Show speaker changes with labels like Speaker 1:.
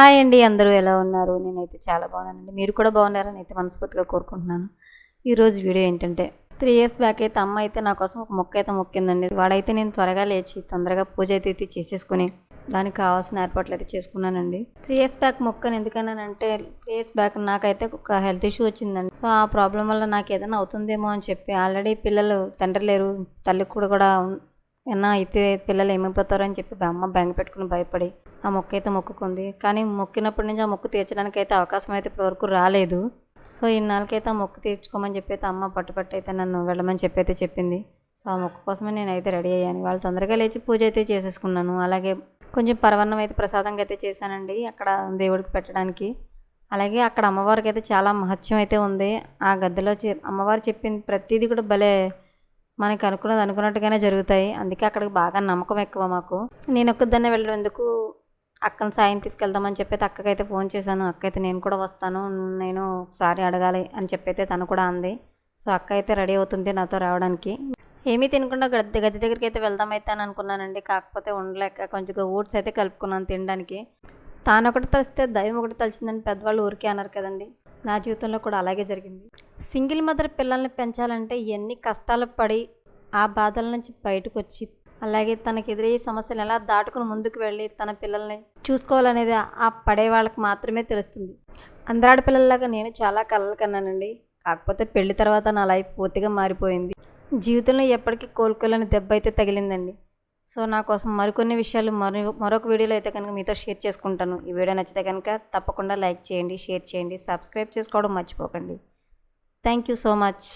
Speaker 1: Hi అండి, అందరూ ఎలా ఉన్నారు? నేనైతే చాలా బాగున్నానండి. మీరు కూడా బాగున్నారని అయితే మనస్ఫూర్తిగా కోరుకుంటున్నాను. ఈరోజు వీడియో ఏంటంటే 3 ఇయర్స్ బ్యాక్ అయితే అమ్మ అయితే నా కోసం ఒక మొక్క అయితే మొక్కిందండి. వాడైతే నేను త్వరగా లేచి తొందరగా పూజ అయితే చేసేసుకుని దానికి కావాల్సిన ఏర్పాట్లు అయితే చేసుకున్నానండి. 3 ఇయర్స్ బ్యాక్ మొక్కను ఎందుకన్నానంటే 3 ఇయర్స్ బ్యాక్ నాకైతే ఒక హెల్త్ ఇష్యూ వచ్చిందండి. సో ఆ ప్రాబ్లం వల్ల నాకు ఏదైనా అవుతుందేమో అని చెప్పి ఆల్రెడీ పిల్లలు తండ్రి లేరు, తల్లి కూడా ఏమన్నా అయితే పిల్లలు ఏమైపోతారో అని చెప్పి అమ్మ బెంగ పెట్టుకుని భయపడి ఆ మొక్క అయితే మొక్కుకుంది. కానీ మొక్కినప్పటి నుంచి ఆ మొక్కు తీర్చడానికి అయితే అవకాశం అయితే ఇప్పటివరకు రాలేదు. సో ఇన్నాళ్ళకైతే ఆ మొక్కు తీర్చుకోమని చెప్పి అయితే అమ్మ పట్టుపట్టి అయితే నన్ను వెళ్ళమని చెప్పి అయితే చెప్పింది. సో ఆ మొక్క కోసమే నేనైతే రెడీ అయ్యాను. వాళ్ళు తొందరగా లేచి పూజ అయితే చేసేసుకున్నాను. అలాగే కొంచెం పరవన్నం అయితే ప్రసాదంగా అయితే చేశానండి అక్కడ దేవుడికి పెట్టడానికి. అలాగే అక్కడ అమ్మవారికి అయితే చాలా మహత్యం అయితే ఉంది. ఆ గద్దెలో అమ్మవారు చెప్పింది ప్రతిదీ కూడా భలే మనకి అనుకున్నట్టుగానే జరుగుతాయి. అందుకే అక్కడికి బాగా నమ్మకం ఎక్కువ మాకు. నేను ఒక్కదాన్నే వెళ్ళడం ఎందుకు, అక్కని సాయం తీసుకెళ్దామని చెప్పి అక్కకైతే ఫోన్ చేశాను. అక్క అయితే నేను కూడా వస్తాను, నేను ఒకసారి అడగాలి అని చెప్పైతే తను కూడా అంది. సో అక్క అయితే రెడీ అవుతుంది నాతో రావడానికి. ఏమీ తినకుండా గద్దె దగ్గరికి అయితే వెళ్దామైతే అని అనుకున్నానండి. కాకపోతే ఉండలేక కొంచెం ఓట్స్ అయితే కలుపుకున్నాను తినడానికి. తానొకటి తలిస్తే దైవం ఒకటి తలిచిందని పెద్దవాళ్ళు ఊరికే అన్నారు కదండి. నా జీవితంలో కూడా అలాగే జరిగింది. సింగిల్ మదర్ పిల్లల్ని పెంచాలంటే ఎన్ని కష్టాలు పడి ఆ బాధల నుంచి బయటకు వచ్చి అలాగే తనకి ఎదురయ్యే సమస్యలు ఎలా దాటుకుని ముందుకు వెళ్ళి తన పిల్లల్ని చూసుకోవాలనేది ఆ పడే వాళ్ళకి మాత్రమే తెలుస్తుంది. అందరాడి పిల్లల్లాగా నేను చాలా కలలు కన్నానండి. కాకపోతే పెళ్లి తర్వాత నా లైఫ్ పూర్తిగా మారిపోయింది. జీవితంలో ఎప్పటికీ కోలుకోలేని దెబ్బ అయితే తగిలిందండి. సో నా కోసం మరికొన్ని విషయాలు మరొక వీడియోలో అయితే కనుక మీతో షేర్ చేసుకుంటాను. ఈ వీడియో నచ్చితే కనుక తప్పకుండా లైక్ చేయండి, షేర్ చేయండి, సబ్స్క్రైబ్ చేసుకోవడం మర్చిపోకండి. Thank you so much.